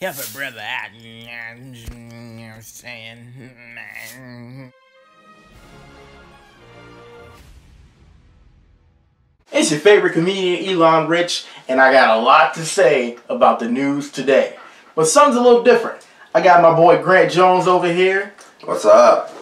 Help a brother out, you know what I'm saying? It's your favorite comedian, Elon Rich, and I got a lot to say about the news today. But something's a little different. I got my boy Grant Jones over here. What's up?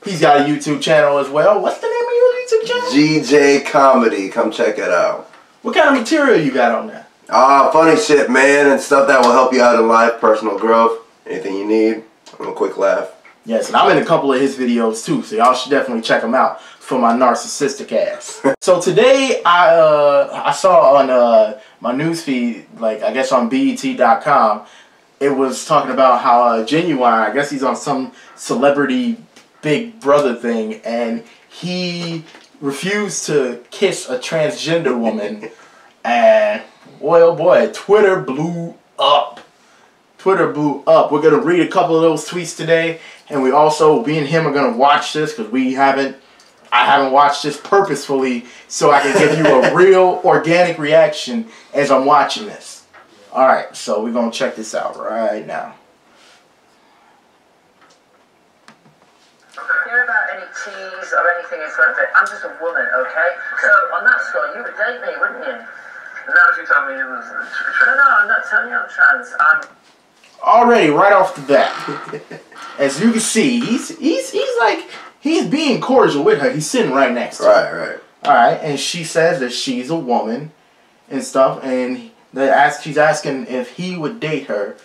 He's got a YouTube channel as well. What's the name of your YouTube channel? GJ Comedy. Come check it out. What kind of material you got on there? Funny shit, man, and stuff that will help you out in life, personal growth, anything you need. A quick laugh. Yes, and I'm in a couple of his videos too, so y'all should definitely check him out for my narcissistic ass. So today I saw on my newsfeed, like I guess on BET.com, it was talking about how Ginuwine, I guess he's on some celebrity Big Brother thing, and he refused to kiss a transgender woman, and boy oh boy, Twitter blew up. Twitter blew up. We're going to read a couple of those tweets today, and we also, me and him are going to watch this because I haven't watched this purposefully so I can give you a real organic reaction as I'm watching this. Alright, so we're going to check this out right now. Hear about any tease or anything in front of it? I'm just a woman, okay? So on that score, you would date me, wouldn't you? And now you tell me you was trans. No, I'm not telling you I'm trans. Already, right off the bat, as you can see, he's being cordial with her. He's sitting right next to her. Right. Alright, and she says that she's a woman and stuff, and she's asking if he would date her,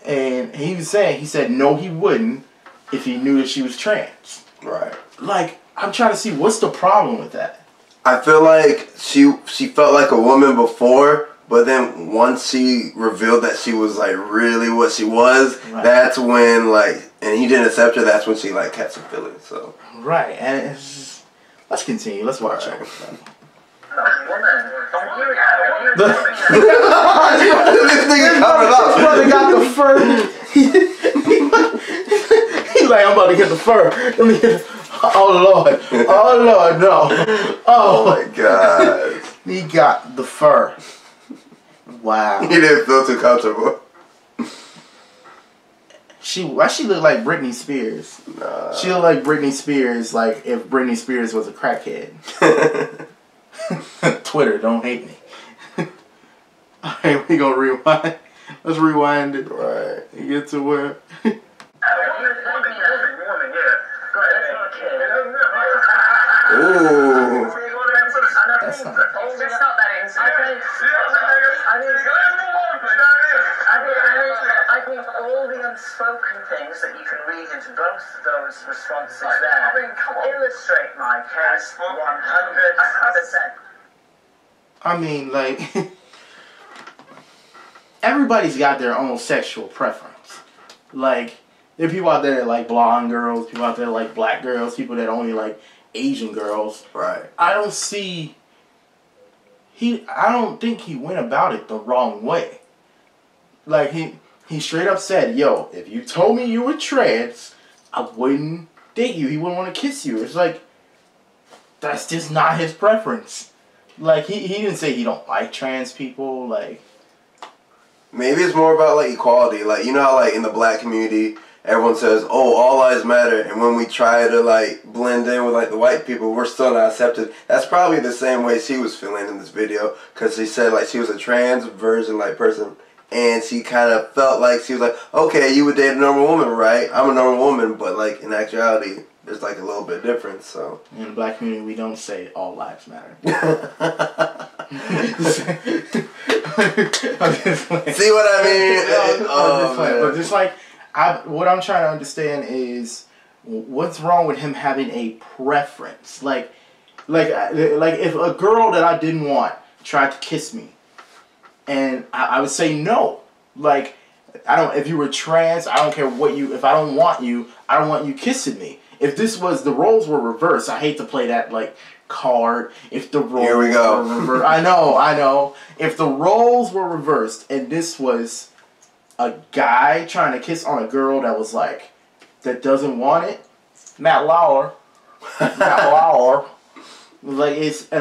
and he said no he wouldn't if he knew that she was trans. Right. Like, I'm trying to see what's the problem with that. I feel like she felt like a woman before, but then once she revealed that she was like really what she was, right, that's when and he didn't accept her, that's when she had some feelings, so. Right, and it's just, let's continue, let's watch it. This nigga covered up. His brother got the fur. He's like, I'm about to get the fur. Let me get oh Lord, no. Oh my God. He got the fur. Wow. He didn't feel too comfortable. Why she look like Britney Spears? Nah. She look like Britney Spears, like if Britney Spears was a crackhead. Twitter, don't hate me. Alright, we gonna rewind. Let's rewind it. Right. And get to where. Ooh. That's not. I think all the unspoken things that you can read into both those responses there illustrate my case 100%. I mean, like, everybody's got their own sexual preference. Like, there are people out there that like blonde girls, people out there that like black girls, people that only like Asian girls. Right. I don't think he went about it the wrong way. Like, he straight up said, yo, if you told me you were trans, I wouldn't date you. He wouldn't want to kiss you. It's like, that's just not his preference. Like, he didn't say he don't like trans people, like. Maybe it's more about, equality. Like, you know how, in the black community, everyone says, oh, all lives matter, and when we try to, blend in with, the white people, we're still not accepted. That's probably the same way she was feeling in this video, because she said, she was a trans version, person, and she kind of felt like, she was like, okay, you would date a normal woman, right? I'm a normal woman, but, in actuality, there's, a little bit difference, so. In the black community, we don't say all lives matter. See what I mean? But just what I'm trying to understand is what's wrong with him having a preference. Like if a girl that I didn't want tried to kiss me, and I would say no. Like, if you were trans, I don't care what you. If I don't want you, I don't want you kissing me. If this was the roles were reversed, I hate to play that card. If the roles Here we go. were reversed, I know. If the roles were reversed and this was a guy trying to kiss on a girl that was that doesn't want it, Matt Lauer. And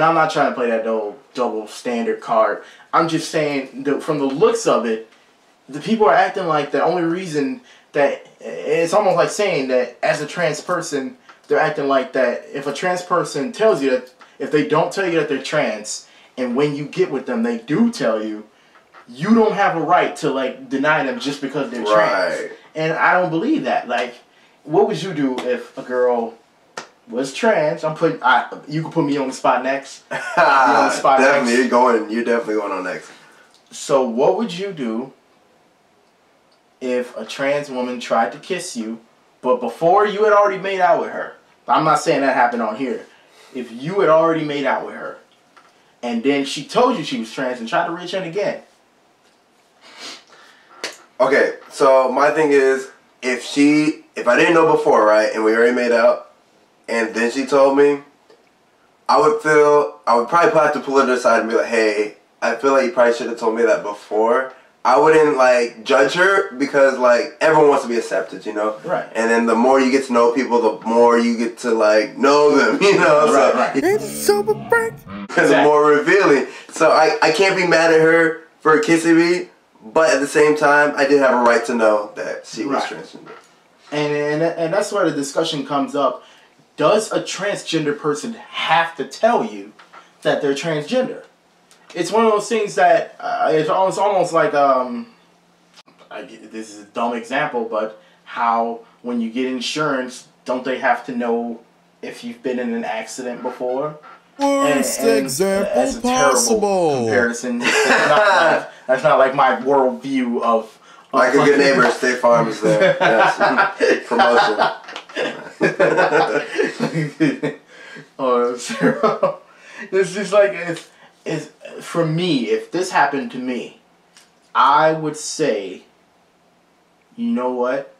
I'm not trying to play that double standard card. I'm just saying from the looks of it, the people are acting like the only reason that it's almost like saying that as a trans person, they're acting like that if a trans person tells you that if they don't tell you that they're trans and when you get with them they do tell you, you don't have a right to like deny them just because they're trans. And I don't believe that. Like, what would you do if a girl was trans? You can put me on the spot next. Definitely, you're definitely going on next. So what would you do if a trans woman tried to kiss you, but before you had already made out with her? I'm not saying that happened on here. If you had already made out with her, and then she told you she was trans and tried to reach in again. Okay, so my thing is, if I didn't know before, right, and we already made out, and then she told me, I would probably have to pull her aside and be like, hey, I feel like you probably should have told me that before. I wouldn't, like, judge her because, like, everyone wants to be accepted, you know? Right. And then the more you get to know people, the more you get to, like, know them, you know? Right. It's super break. It's more revealing. So I can't be mad at her for kissing me, but at the same time, I did have a right to know that she was transgender. And that's where the discussion comes up. Does a transgender person have to tell you that they're transgender? It's one of those things that it's almost like this is a dumb example, but how when you get insurance, don't they have to know if you've been in an accident before? Worst example that's a terrible comparison. That's not like my worldview of. Like a good neighbor, State Farm is there. Yes. Promotion. It's just like it's for me. If this happened to me, I would say, you know what?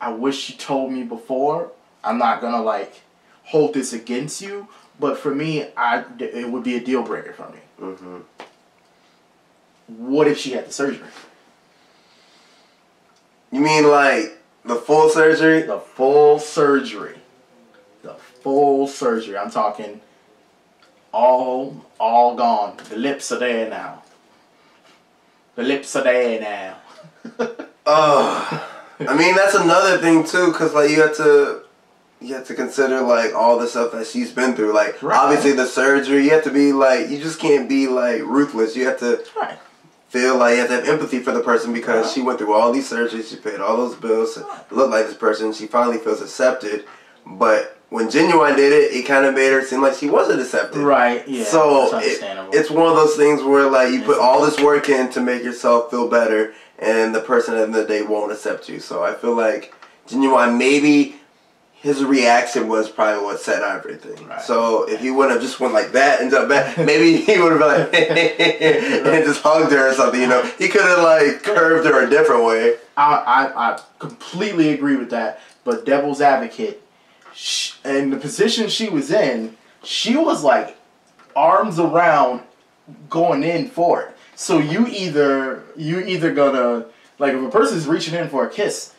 I wish you told me before. I'm not gonna like hold this against you, but for me, it would be a deal breaker for me. Mm-hmm. What if she had the surgery? You mean like the full surgery? The full surgery. The full surgery. I'm talking all gone. The lips are there now. The lips are there now. I mean, that's another thing too, cause like you have to consider like all the stuff that she's been through. Like obviously the surgery, you have to be like, you just can't be like ruthless. You have to feel like you have to have empathy for the person because she went through all these surgeries, she paid all those bills to look like this person. She finally feels accepted, but when Ginuwine did it, it kind of made her seem like she wasn't accepted. Right. Yeah. So it's one of those things where like you put all this work in to make yourself feel better, and the person at the end of the day won't accept you. So I feel like Ginuwine, maybe his reaction was probably what set everything. Right. So if he wouldn't have just went like that and done back, maybe he would have been like and just hugged her or something. You know, he could have like curved her a different way. I completely agree with that. But devil's advocate, in the position she was in, she was like arms around, going in for it. So you either gonna, like, if a person's reaching in for a kiss,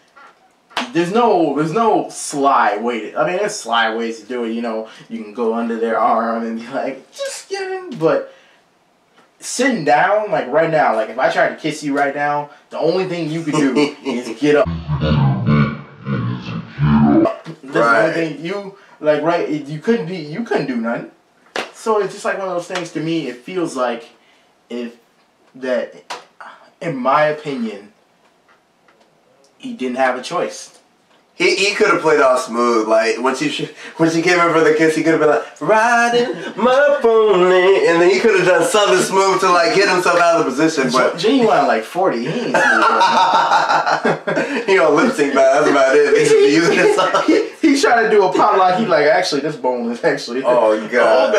there's no sly way to, I mean, there's sly ways to do it, you know. You can go under their arm and be like, just get in. But sitting down, like right now, like if I tried to kiss you right now, the only thing you could do is get up. That's the only thing you, like, right, you couldn't do nothing. So it's just like one of those things. To me, it feels like in my opinion, he didn't have a choice. He could have played all smooth. Like when she came in for the kiss, he could have been like, riding my pony, and then he could have done something smooth to like get himself out of the position. But Ginuwine like 40, he ain't he on lip sync, but that's about it. He's using his song. He tried to do a pop lock. He like, actually, this bone is actually. Oh god.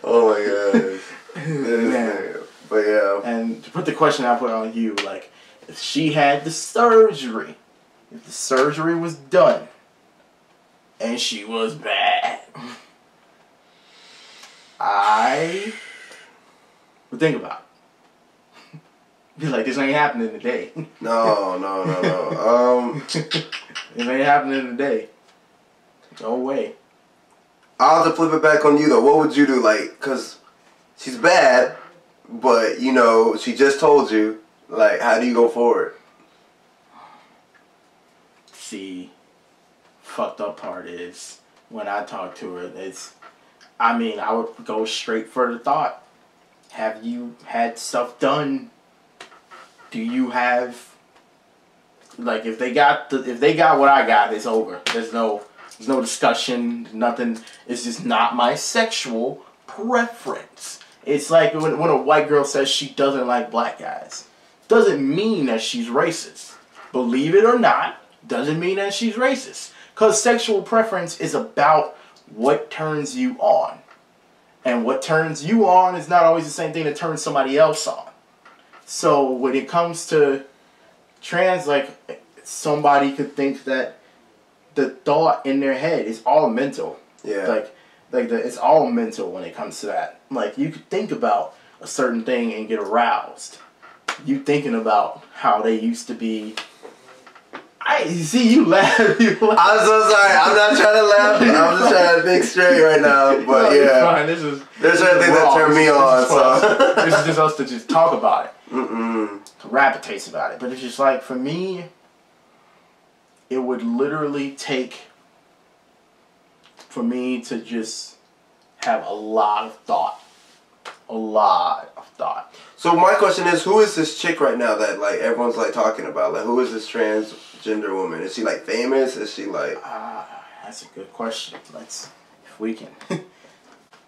Oh my god. Man. But yeah. And to put the question I put on you, like, if she had the surgery, if the surgery was done, and she was bad, I would think about it. Be like, this ain't happening today. No. It ain't happening today. No way. I'll have to flip it back on you though. What would you do? Like, cause she's bad, but you know she just told you. Like, how do you go forward? See, fucked up part is when I talk to her, I would go straight for the thought. Have you had stuff done? Do you have, like, if they got what I got, it's over. There's no discussion, nothing. It's just not my sexual preference. It's like when a white girl says she doesn't like black guys. Doesn't mean that she's racist. Believe it or not, doesn't mean that she's racist. Because sexual preference is about what turns you on. And what turns you on is not always the same thing that turns somebody else on. So when it comes to trans, like, somebody could think that the thought in their head is all mental. Yeah. It's all mental when it comes to that. Like, you could think about a certain thing and get aroused. You thinking about how they used to be. You see, you laugh. I'm so sorry. I'm not trying to laugh. I'm just trying to think straight right now. But no, yeah, fine. there's certain things that turn me on. So this is just us to just talk about it, to rapitate about it. But it's just like, for me, it would literally take for me to just have a lot of thought. So my question is, who is this chick right now that like everyone's like talking about? Like, who is this transgender woman? Is she like famous? Is she like? That's a good question. If we can.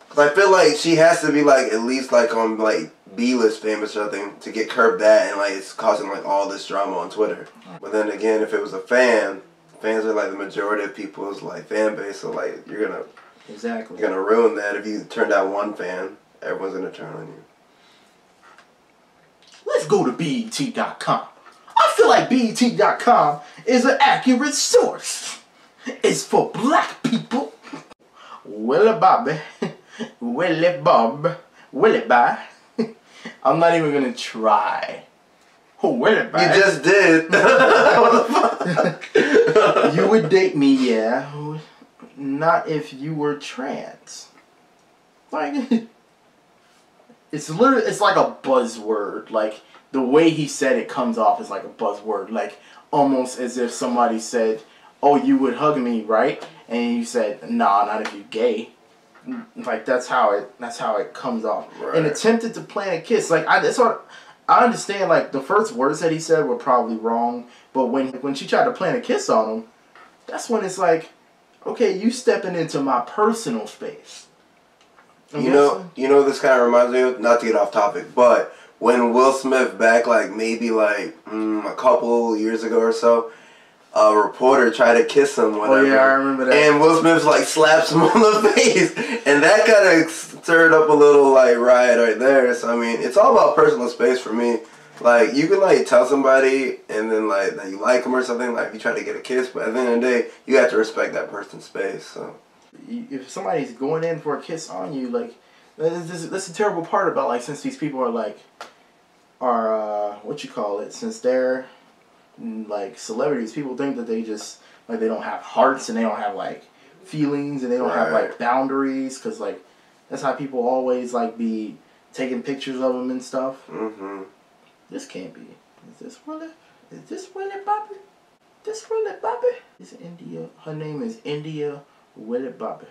Cause I feel like she has to be like at least like on like B-list famous or something to get curbed that, and like it's causing like all this drama on Twitter. But then again, if it was a fans are like the majority of people's like fan base, so like you're gonna ruin that if you turn down one fan. Everyone's gonna turn on you. Let's go to BET.com. I feel like BET.com is an accurate source. It's for black people. Willie Bobby. Willie Bob. Willie Bye. I'm not even gonna try. Willie Bye. You just did. What the fuck? You would date me, yeah. Not if you were trans. Like, it's like a buzzword. Like, the way he said it comes off as like a buzzword. Like, almost as if somebody said, oh, you would hug me, right? And you said, nah, not if you're gay. Like, that's how it comes off. Right. And attempted to plant a kiss. Like, I understand, like, the first words that he said were probably wrong. But when she tried to plant a kiss on him, that's when it's like, okay, you stepping into my personal space. You know, this kind of reminds me of, not to get off topic, but when Will Smith back, like, maybe, like, a couple years ago or so, a reporter tried to kiss him, whatever. Oh, yeah, I remember that. And Will Smith, like, slaps him on the face. And that kind of stirred up a little, like, riot right there. So, I mean, it's all about personal space for me. Like, you can, like, tell somebody and then, like, that you like them or something, like, you try to get a kiss, but at the end of the day, you have to respect that person's space, so. If somebody's going in for a kiss on you, like, that's the terrible part about, like, since these people since they're, like, celebrities, people think that they just, like, they don't have hearts and they don't have, like, feelings and they don't have, like, boundaries, because, like, that's how people always, like, be taking pictures of them and stuff. Mm-hmm. This can't be. Is this Willie Bobby? This Willie Bobby? It's India. Her name is India Willie Bobby.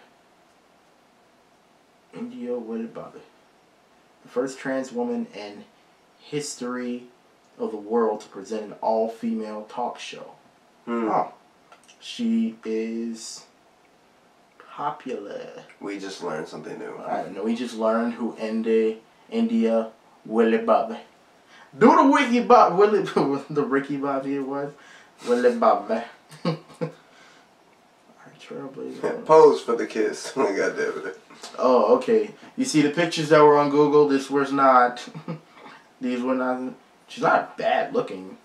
India Willie Bobby. The first trans woman in history of the world to present an all-female talk show. Oh. She is popular. We just learned something new. I know. We just learned who India Willie Bobby. Do the Wiki Bob Willie the Ricky Bobby it was. Willie Bobby. Trailblazer. Pose for the kiss. God damn it. Oh, okay. You see the pictures that were on Google? This was not. These were not. She's not bad looking.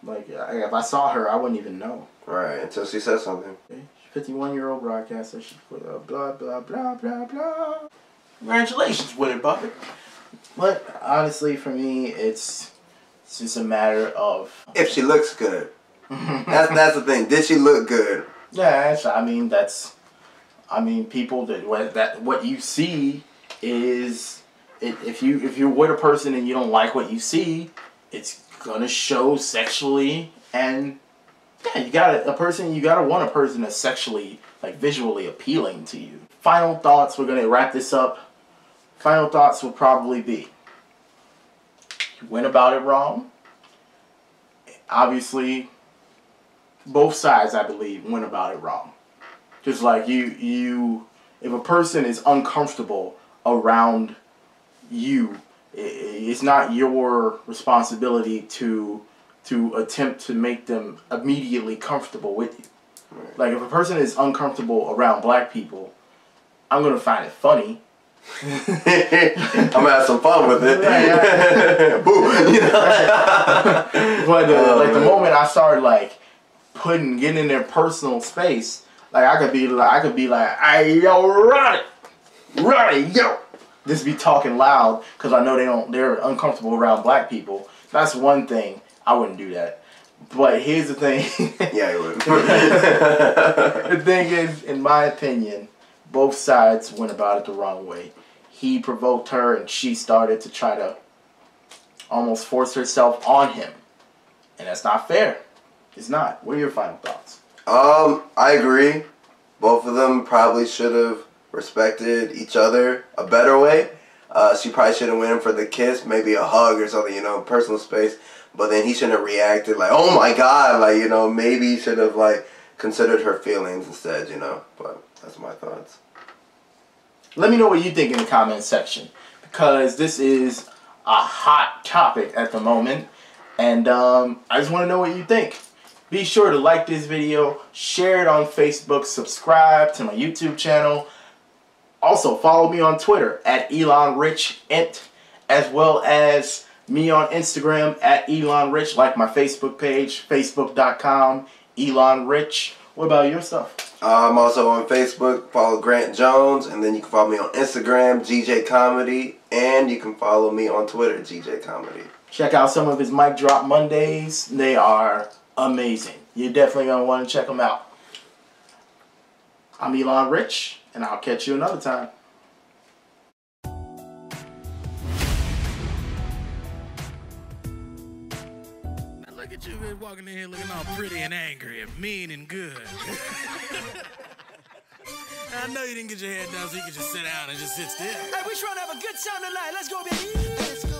Like, if I saw her, I wouldn't even know. Right, until she says something. Okay. 51-year-old broadcaster. She's blah, blah, blah, blah, blah. Congratulations, Willie Buffett. But honestly, for me, it's just a matter of... If she looks good. That's the thing. Did she look good? Yeah, I mean, that's I mean, people that what you see is if you're with a person and you don't like what you see, it's gonna show sexually, and yeah, you gotta want a person that's sexually, like, visually appealing to you. Final thoughts. We're gonna wrap this up. Final thoughts will probably be: you went about it wrong. Obviously, both sides, I believe, went about it wrong. Just like if a person is uncomfortable around you, it's not your responsibility to attempt to make them immediately comfortable with you. Right. Like, if a person is uncomfortable around black people, I'm gonna find it funny. I'm gonna have some fun with it. Boo. You know? But the moment I started, like, getting in their personal space, like, I could be like, hey, yo, Roddy, yo. Just be talking loud because I know they're uncomfortable around black people. That's one thing. I wouldn't do that. But here's the thing. Yeah, you would. The thing is, in my opinion, both sides went about it the wrong way. He provoked her, and she started to try to almost force herself on him. And that's not fair. It's not. What are your final thoughts? I agree. Both of them probably should have respected each other a better way. She probably should have went in for the kiss, maybe a hug or something, personal space. But then he shouldn't have reacted like, oh my God, like, maybe he should have, like, considered her feelings instead, But that's my thoughts. Let me know what you think in the comments section, because this is a hot topic at the moment, and I just want to know what you think. Be sure to like this video, share it on Facebook, subscribe to my YouTube channel. Also, follow me on Twitter at ElonRichInt, as well as me on Instagram at ElonRich, like my Facebook page, facebook.com/ElonRich. What about your stuff? I'm also on Facebook. Follow Grant Jones, and then you can follow me on Instagram, GJ Comedy, and you can follow me on Twitter, GJ Comedy. Check out some of his Mic Drop Mondays. They are amazing. You're definitely going to want to check them out. I'm Elon Rich, and I'll catch you another time. Look at you walking in here looking all pretty and angry and mean and good. I know you didn't get your hair done so you could just sit down and just sit still. Hey, we trying to have a good time tonight. Let's go, baby. Let's go.